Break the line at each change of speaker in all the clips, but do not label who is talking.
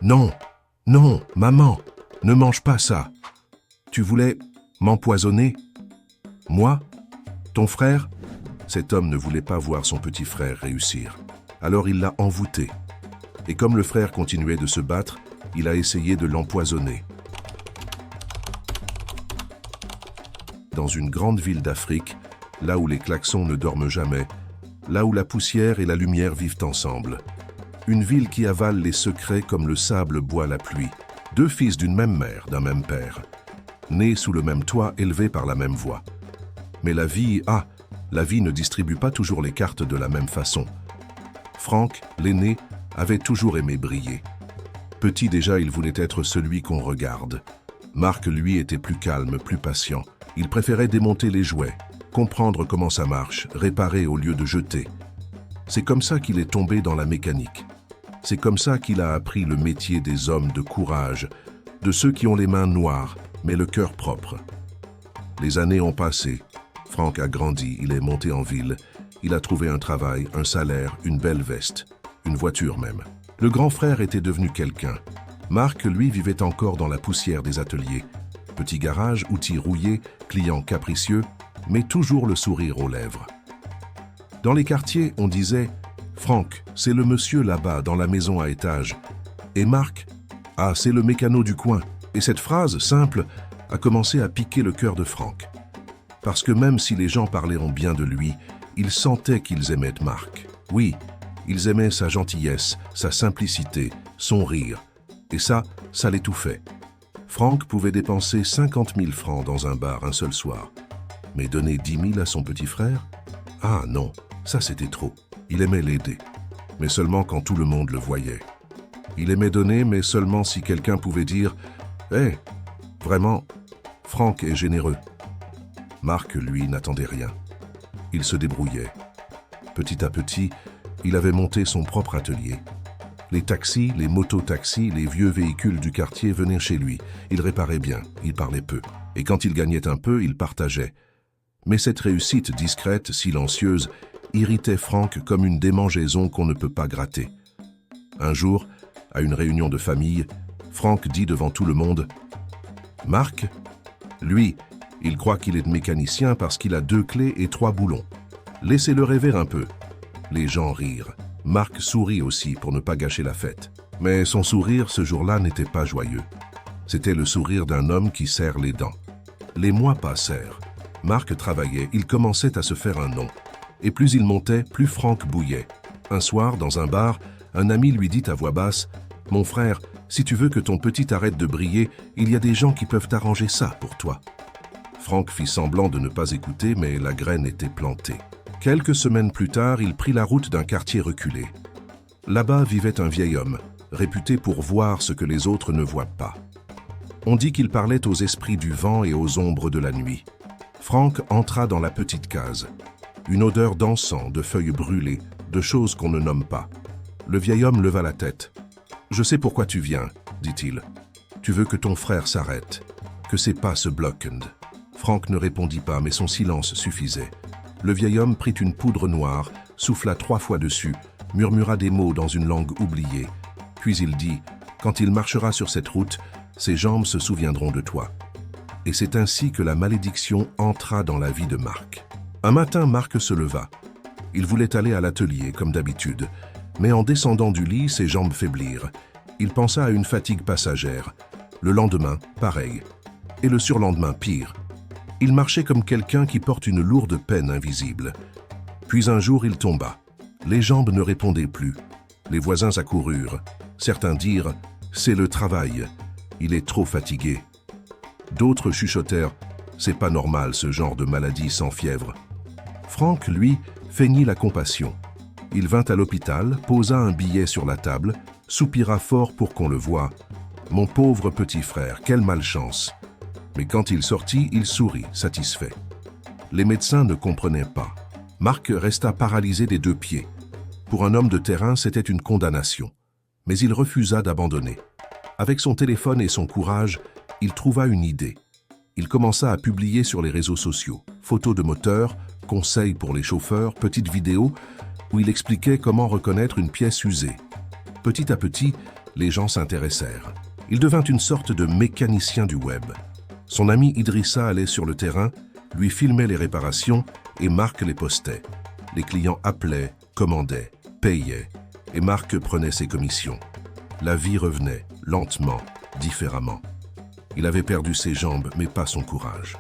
Non, non, maman, ne mange pas ça. Tu voulais m'empoisonner? Moi? Ton frère? Cet homme ne voulait pas voir son petit frère réussir. Alors il l'a envoûté. Et comme le frère continuait de se battre, il a essayé de l'empoisonner. Dans une grande ville d'Afrique, là où les klaxons ne dorment jamais, là où la poussière et la lumière vivent ensemble. Une ville qui avale les secrets comme le sable boit la pluie. Deux fils d'une même mère, d'un même père. Nés sous le même toit, élevés par la même voix. Mais la vie ne distribue pas toujours les cartes de la même façon. Frank, l'aîné, avait toujours aimé briller. Petit déjà, il voulait être celui qu'on regarde. Marc, lui, était plus calme, plus patient. Il préférait démonter les jouets, comprendre comment ça marche, réparer au lieu de jeter. C'est comme ça qu'il est tombé dans la mécanique. C'est comme ça qu'il a appris le métier des hommes de courage, de ceux qui ont les mains noires, mais le cœur propre. Les années ont passé. Frank a grandi, il est monté en ville. Il a trouvé un travail, un salaire, une belle veste, une voiture même. Le grand frère était devenu quelqu'un. Marc, lui, vivait encore dans la poussière des ateliers. Petit garage, outils rouillés, clients capricieux, mais toujours le sourire aux lèvres. Dans les quartiers, on disait « Franck, c'est le monsieur là-bas, dans la maison à étage. » Et Marc, « Ah, c'est le mécano du coin. » Et cette phrase, simple, a commencé à piquer le cœur de Franck. Parce que même si les gens parlaient en bien de lui, ils sentaient qu'ils aimaient Marc. Oui, ils aimaient sa gentillesse, sa simplicité, son rire. Et ça l'étouffait. Franck pouvait dépenser 50 000 francs dans un bar un seul soir. Mais donner 10 000 à son petit frère? Ah non, ça c'était trop. Il aimait l'aider, mais seulement quand tout le monde le voyait. Il aimait donner, mais seulement si quelqu'un pouvait dire « Hé, vraiment, Franck est généreux. » Marc, lui, n'attendait rien. Il se débrouillait. Petit à petit, il avait monté son propre atelier. Les taxis, les motos-taxis, les vieux véhicules du quartier venaient chez lui. Il réparait bien, il parlait peu. Et quand il gagnait un peu, il partageait. Mais cette réussite discrète, silencieuse, irritait Franck comme une démangeaison qu'on ne peut pas gratter. Un jour, à une réunion de famille, Franck dit devant tout le monde « Marc, lui, il croit qu'il est mécanicien parce qu'il a 2 clés et 3 boulons. Laissez-le rêver un peu. » Les gens rirent. Marc sourit aussi pour ne pas gâcher la fête. Mais son sourire ce jour-là n'était pas joyeux. C'était le sourire d'un homme qui serre les dents. Les mois passèrent. Marc travaillait, il commençait à se faire un nom. Et plus il montait, plus Franck bouillait. Un soir, dans un bar, un ami lui dit à voix basse « Mon frère, si tu veux que ton petit arrête de briller, il y a des gens qui peuvent arranger ça pour toi. » Franck fit semblant de ne pas écouter, mais la graine était plantée. Quelques semaines plus tard, il prit la route d'un quartier reculé. Là-bas vivait un vieil homme, réputé pour voir ce que les autres ne voient pas. On dit qu'il parlait aux esprits du vent et aux ombres de la nuit. Franck entra dans la petite case. Une odeur d'encens, de feuilles brûlées, de choses qu'on ne nomme pas. Le vieil homme leva la tête. « Je sais pourquoi tu viens, » dit-il. « Tu veux que ton frère s'arrête, que ses pas se bloquent. » Franck ne répondit pas, mais son silence suffisait. Le vieil homme prit une poudre noire, souffla 3 fois dessus, murmura des mots dans une langue oubliée. Puis il dit « Quand il marchera sur cette route, ses jambes se souviendront de toi. » Et c'est ainsi que la malédiction entra dans la vie de Marc. Un matin, Marc se leva. Il voulait aller à l'atelier, comme d'habitude. Mais en descendant du lit, ses jambes faiblirent. Il pensa à une fatigue passagère. Le lendemain, pareil. Et le surlendemain, pire. Il marchait comme quelqu'un qui porte une lourde peine invisible. Puis un jour, il tomba. Les jambes ne répondaient plus. Les voisins accoururent. Certains dirent « C'est le travail. Il est trop fatigué. » D'autres chuchotèrent « C'est pas normal ce genre de maladie sans fièvre. » Franck, lui, feignit la compassion. Il vint à l'hôpital, posa un billet sur la table, soupira fort pour qu'on le voie. « Mon pauvre petit frère, quelle malchance !» Mais quand il sortit, il sourit, satisfait. Les médecins ne comprenaient pas. Marc resta paralysé des 2 pieds. Pour un homme de terrain, c'était une condamnation. Mais il refusa d'abandonner. Avec son téléphone et son courage, il trouva une idée. Il commença à publier sur les réseaux sociaux, photos de moteurs, conseils pour les chauffeurs, petites vidéos où il expliquait comment reconnaître une pièce usée. Petit à petit, Les gens s'intéressèrent. Il devint une sorte de mécanicien du web. Son ami Idrissa allait sur le terrain, lui filmait les réparations et Marc les postait. Les clients appelaient, commandaient, payaient, et Marc prenait ses commissions. La vie revenait, lentement, différemment. Il avait perdu ses jambes, mais pas son courage.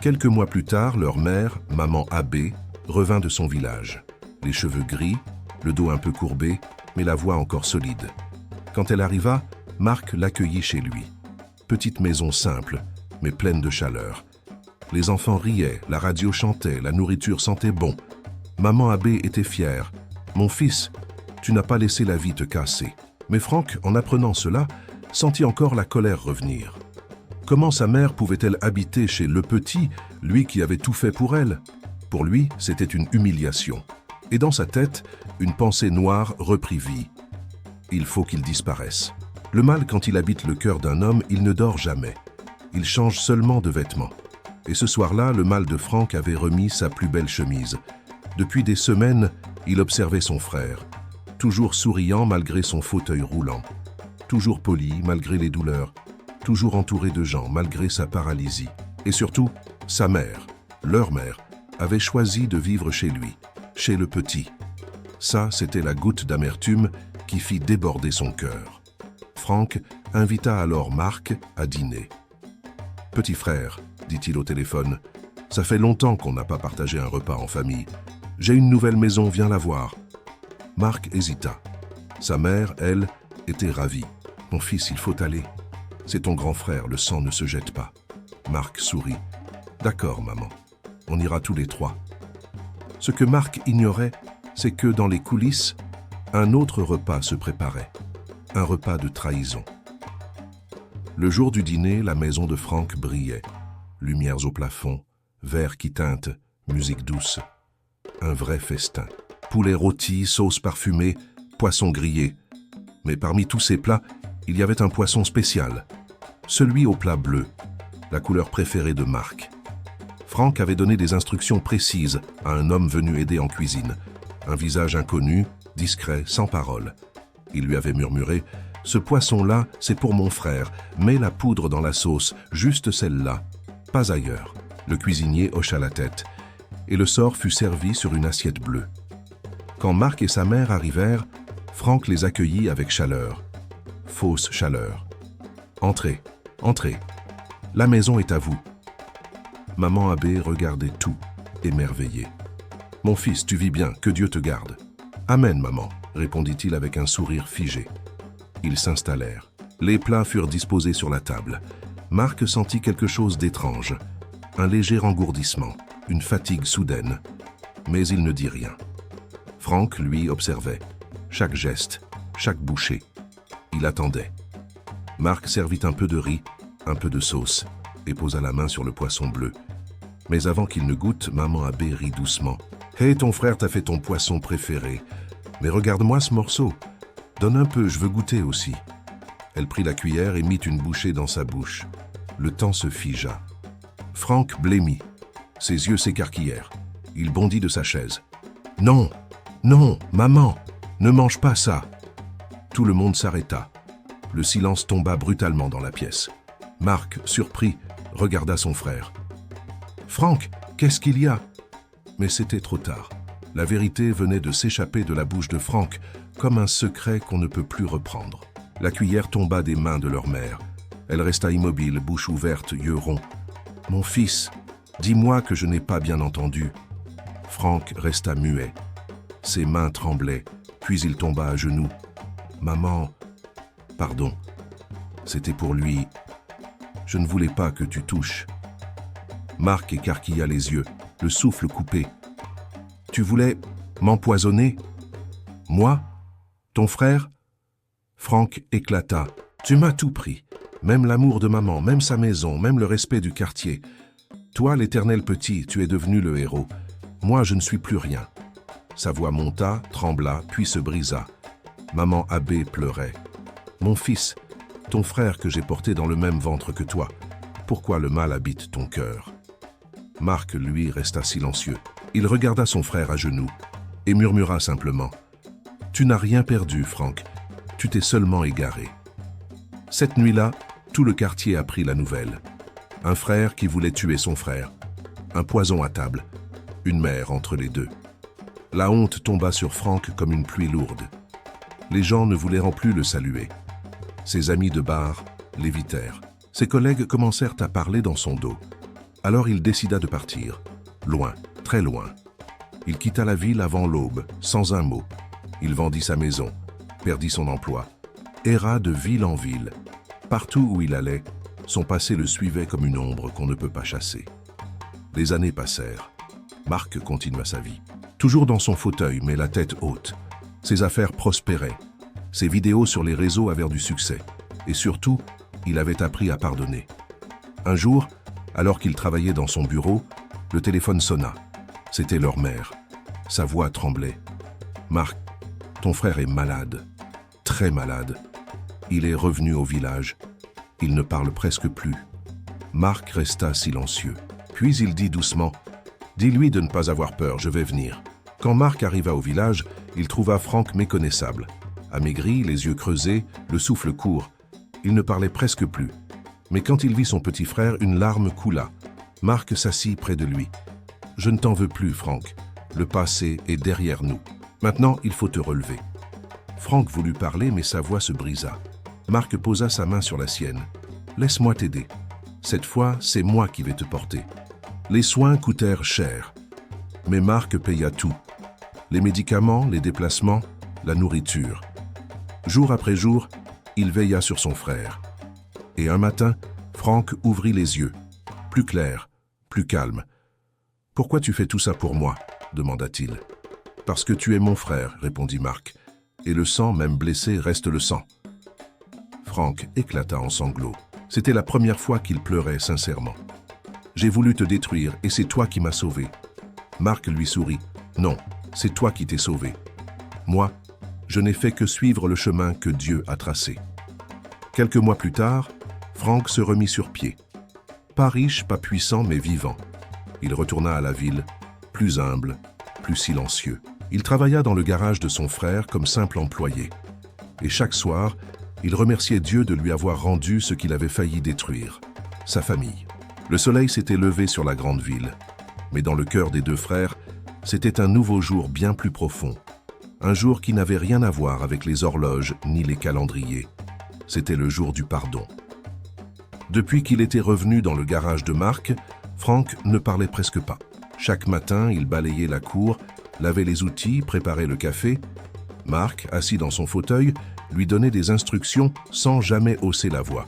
Quelques mois plus tard, leur mère, maman Abbé, revint de son village. Les cheveux gris, le dos un peu courbé, mais la voix encore solide. Quand elle arriva, Marc l'accueillit chez lui. Petite maison simple, mais pleine de chaleur. Les enfants riaient, la radio chantait, la nourriture sentait bon. Maman Abbé était fière. « Mon fils, tu n'as pas laissé la vie te casser. » Mais Franck, en apprenant cela, sentit encore la colère revenir. Comment sa mère pouvait-elle habiter chez le petit, lui qui avait tout fait pour elle? Pour lui, c'était une humiliation. Et dans sa tête, une pensée noire reprit vie. Il faut qu'il disparaisse. Le mal, quand il habite le cœur d'un homme, il ne dort jamais. Il change seulement de vêtements. Et ce soir-là, le mal de Franck avait remis sa plus belle chemise. Depuis des semaines, il observait son frère. Toujours souriant malgré son fauteuil roulant. Toujours poli malgré les douleurs. Toujours entouré de gens malgré sa paralysie. Et surtout, sa mère, leur mère, avait choisi de vivre chez lui, chez le petit. Ça, c'était la goutte d'amertume qui fit déborder son cœur. Franck invita alors Marc à dîner. « Petit frère, dit-il au téléphone, ça fait longtemps qu'on n'a pas partagé un repas en famille. J'ai une nouvelle maison, viens la voir. » Marc hésita. Sa mère, elle, était ravie. « Mon fils, il faut aller. C'est ton grand frère, le sang ne se jette pas. » Marc sourit. « D'accord, maman. On ira tous les trois. » Ce que Marc ignorait, c'est que dans les coulisses, un autre repas se préparait. Un repas de trahison. Le jour du dîner, la maison de Franck brillait. Lumières au plafond, verres qui teintent, musique douce. Un vrai festin. Poulet rôti, sauce parfumée, poisson grillé. Mais parmi tous ces plats, il y avait un poisson spécial. Celui au plat bleu, la couleur préférée de Marc. Franck avait donné des instructions précises à un homme venu aider en cuisine. Un visage inconnu, discret, sans parole. Il lui avait murmuré « Ce poisson-là, c'est pour mon frère, mets la poudre dans la sauce, juste celle-là, pas ailleurs. » Le cuisinier hocha la tête, et le sort fut servi sur une assiette bleue. Quand Marc et sa mère arrivèrent, Franck les accueillit avec chaleur. Fausse chaleur. « Entrez, entrez. La maison est à vous. » Maman Abbé regardait tout, émerveillée. « Mon fils, tu vis bien, que Dieu te garde. »« Amen, maman, » répondit-il avec un sourire figé. Ils s'installèrent. Les plats furent disposés sur la table. Marc sentit quelque chose d'étrange. Un léger engourdissement, une fatigue soudaine. Mais il ne dit rien. Franck, lui, observait. Chaque geste, chaque bouchée. Il attendait. Marc servit un peu de riz, un peu de sauce, et posa la main sur le poisson bleu. Mais avant qu'il ne goûte, maman Abbé rit doucement. « Hé, ton frère t'a fait ton poisson préféré. Mais regarde-moi ce morceau. Donne un peu, je veux goûter aussi. » Elle prit la cuillère et mit une bouchée dans sa bouche. Le temps se figea. Franck blêmit. Ses yeux s'écarquillèrent. Il bondit de sa chaise. « Non, non, maman, ne mange pas ça !» Tout le monde s'arrêta. Le silence tomba brutalement dans la pièce. Marc, surpris, regarda son frère. « Franck, qu'est-ce qu'il y a ?» Mais c'était trop tard. La vérité venait de s'échapper de la bouche de Franck, comme un secret qu'on ne peut plus reprendre. La cuillère tomba des mains de leur mère. Elle resta immobile, bouche ouverte, yeux ronds. « Mon fils, dis-moi que je n'ai pas bien entendu. » Franck resta muet. Ses mains tremblaient, puis il tomba à genoux. « Maman, pardon, c'était pour lui. Je ne voulais pas que tu touches. » Marc écarquilla les yeux, le souffle coupé. « Tu voulais m'empoisonner? Moi? Ton frère ?» Franck éclata. « Tu m'as tout pris. Même l'amour de maman, même sa maison, même le respect du quartier. Toi, l'éternel petit, tu es devenu le héros. Moi, je ne suis plus rien. » Sa voix monta, trembla, puis se brisa. Maman Abbé pleurait. « Mon fils, ton frère que j'ai porté dans le même ventre que toi, pourquoi le mal habite ton cœur ?» Marc, lui, resta silencieux. Il regarda son frère à genoux et murmura simplement. « Tu n'as rien perdu, Franck. Tu t'es seulement égaré. Cette nuit-là, tout le quartier apprit la nouvelle. Un frère qui voulait tuer son frère. Un poison à table. Une mère entre les deux. La honte tomba sur Franck comme une pluie lourde. Les gens ne voulaient plus le saluer. Ses amis de bar l'évitèrent. Ses collègues commencèrent à parler dans son dos. Alors il décida de partir. Loin, très loin. Il quitta la ville avant l'aube, sans un mot. Il vendit sa maison, perdit son emploi, erra de ville en ville. Partout où il allait, son passé le suivait comme une ombre qu'on ne peut pas chasser. Les années passèrent. Marc continua sa vie. Toujours dans son fauteuil, mais la tête haute. Ses affaires prospéraient. Ses vidéos sur les réseaux avaient du succès. Et surtout, il avait appris à pardonner. Un jour, alors qu'il travaillait dans son bureau, le téléphone sonna. C'était leur mère. Sa voix tremblait. « Marc, ton frère est malade. Très malade. Il est revenu au village. Il ne parle presque plus. » Marc resta silencieux. Puis il dit doucement « Dis-lui de ne pas avoir peur, je vais venir. » Quand Marc arriva au village, il trouva Franck méconnaissable. Amaigri, les yeux creusés, le souffle court. Il ne parlait presque plus. Mais quand il vit son petit frère, une larme coula. Marc s'assit près de lui. « Je ne t'en veux plus, Franck. Le passé est derrière nous. Maintenant, il faut te relever. » Franck voulut parler, mais sa voix se brisa. Marc posa sa main sur la sienne. « Laisse-moi t'aider. Cette fois, c'est moi qui vais te porter. » Les soins coûtèrent cher. Mais Marc paya tout. Les médicaments, les déplacements, la nourriture. Jour après jour, il veilla sur son frère. Et un matin, Franck ouvrit les yeux. Plus clair, plus calme. « Pourquoi tu fais tout ça pour moi ?» demanda-t-il. « Parce que tu es mon frère, » répondit Marc. « Et le sang, même blessé, reste le sang. » Franck éclata en sanglots. C'était la première fois qu'il pleurait sincèrement. « J'ai voulu te détruire et c'est toi qui m'as sauvé. » Marc lui sourit. « Non, c'est toi qui t'es sauvé. Moi, je n'ai fait que suivre le chemin que Dieu a tracé. » Quelques mois plus tard, Franck se remit sur pied. Pas riche, pas puissant, mais vivant. Il retourna à la ville, plus humble, plus silencieux. Il travailla dans le garage de son frère comme simple employé. Et chaque soir, il remerciait Dieu de lui avoir rendu ce qu'il avait failli détruire, sa famille. Le soleil s'était levé sur la grande ville. Mais dans le cœur des deux frères, c'était un nouveau jour bien plus profond. Un jour qui n'avait rien à voir avec les horloges ni les calendriers. C'était le jour du pardon. Depuis qu'il était revenu dans le garage de Marc, Franck ne parlait presque pas. Chaque matin, il balayait la cour, lavait les outils, préparait le café. Marc, assis dans son fauteuil, lui donnait des instructions sans jamais hausser la voix.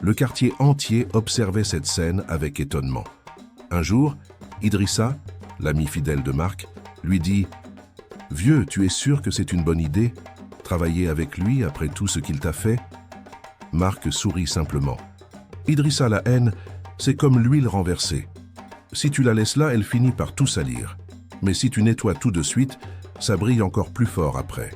Le quartier entier observait cette scène avec étonnement. Un jour, Idrissa, l'ami fidèle de Marc, lui dit « Vieux, tu es sûr que c'est une bonne idée, travailler avec lui après tout ce qu'il t'a fait ?» Marc sourit simplement. « Idrissa, la haine, c'est comme l'huile renversée. Si tu la laisses là, elle finit par tout salir. Mais si tu nettoies tout de suite, ça brille encore plus fort après. »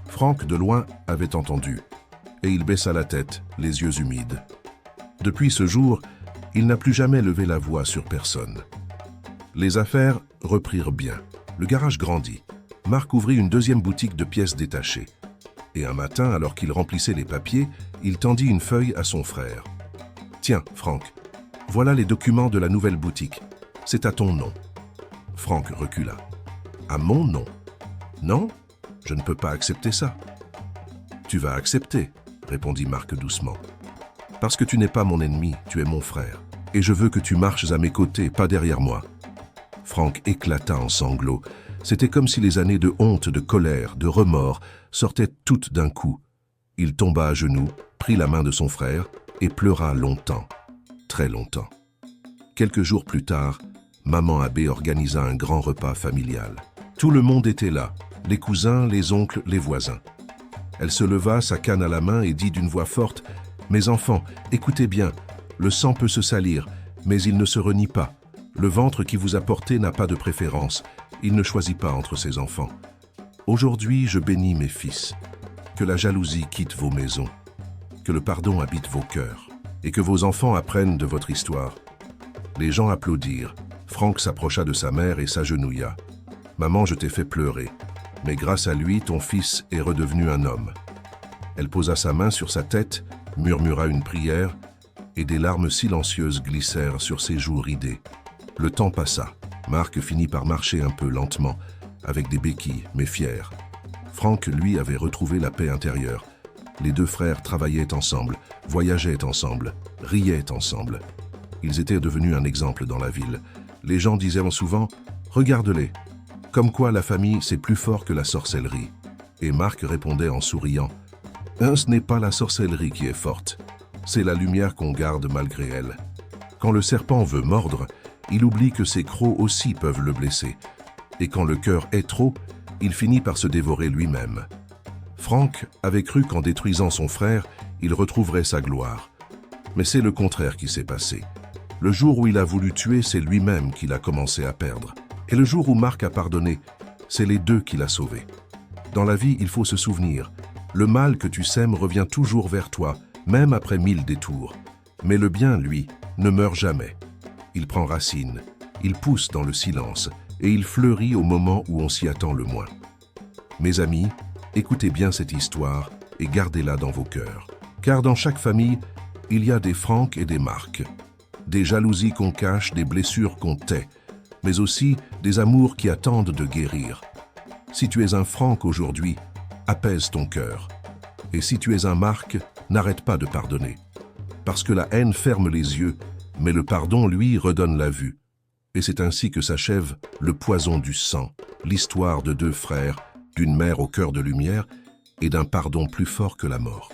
Franck, de loin, avait entendu, et il baissa la tête, les yeux humides. Depuis ce jour, il n'a plus jamais levé la voix sur personne. Les affaires reprirent bien. Le garage grandit. Marc ouvrit une deuxième boutique de pièces détachées. Et un matin, alors qu'il remplissait les papiers, il tendit une feuille à son frère. « Tiens, Franck, voilà les documents de la nouvelle boutique. C'est à ton nom. » Franck recula. « À mon nom? Non, je ne peux pas accepter ça. »« Tu vas accepter, » répondit Marc doucement. « Parce que tu n'es pas mon ennemi, tu es mon frère. Et je veux que tu marches à mes côtés, pas derrière moi. » Franck éclata en sanglots. C'était comme si les années de honte, de colère, de remords sortaient toutes d'un coup. Il tomba à genoux, prit la main de son frère et pleura longtemps, très longtemps. Quelques jours plus tard, maman Abbé organisa un grand repas familial. Tout le monde était là, les cousins, les oncles, les voisins. Elle se leva, sa canne à la main et dit d'une voix forte « Mes enfants, écoutez bien, le sang peut se salir, mais il ne se renie pas. Le ventre qui vous a porté n'a pas de préférence. Il ne choisit pas entre ses enfants. Aujourd'hui, je bénis mes fils. Que la jalousie quitte vos maisons. Que le pardon habite vos cœurs. Et que vos enfants apprennent de votre histoire. » Les gens applaudirent. Franck s'approcha de sa mère et s'agenouilla. « Maman, je t'ai fait pleurer. Mais grâce à lui, ton fils est redevenu un homme. Elle posa sa main sur sa tête, murmura une prière, et des larmes silencieuses glissèrent sur ses joues ridées. Le temps passa. Marc finit par marcher un peu lentement, avec des béquilles, mais fier. Franck, lui, avait retrouvé la paix intérieure. Les deux frères travaillaient ensemble, voyageaient ensemble, riaient ensemble. Ils étaient devenus un exemple dans la ville. Les gens disaient souvent « Regarde-les », comme quoi la famille c'est plus fort que la sorcellerie. Et Marc répondait en souriant « Ce n'est pas la sorcellerie qui est forte, c'est la lumière qu'on garde malgré elle. Quand le serpent veut mordre, il oublie que ses crocs aussi peuvent le blesser. Et quand le cœur est trop, il finit par se dévorer lui-même. » Franck avait cru qu'en détruisant son frère, il retrouverait sa gloire. Mais c'est le contraire qui s'est passé. Le jour où il a voulu tuer, c'est lui-même qu'il a commencé à perdre. Et le jour où Marc a pardonné, c'est les deux qu'il a sauvés. Dans la vie, il faut se souvenir, le mal que tu sèmes revient toujours vers toi, même après 1000 détours. Mais le bien, lui, ne meurt jamais. Il prend racine, il pousse dans le silence, et il fleurit au moment où on s'y attend le moins. Mes amis, écoutez bien cette histoire et gardez-la dans vos cœurs. Car dans chaque famille, il y a des Franck et des Marc. Des jalousies qu'on cache, des blessures qu'on tait, mais aussi des amours qui attendent de guérir. Si tu es un Franck aujourd'hui, apaise ton cœur. Et si tu es un Marc, n'arrête pas de pardonner. Parce que la haine ferme les yeux, mais le pardon, lui, redonne la vue. Et c'est ainsi que s'achève le poison du sang, l'histoire de deux frères, d'une mère au cœur de lumière et d'un pardon plus fort que la mort.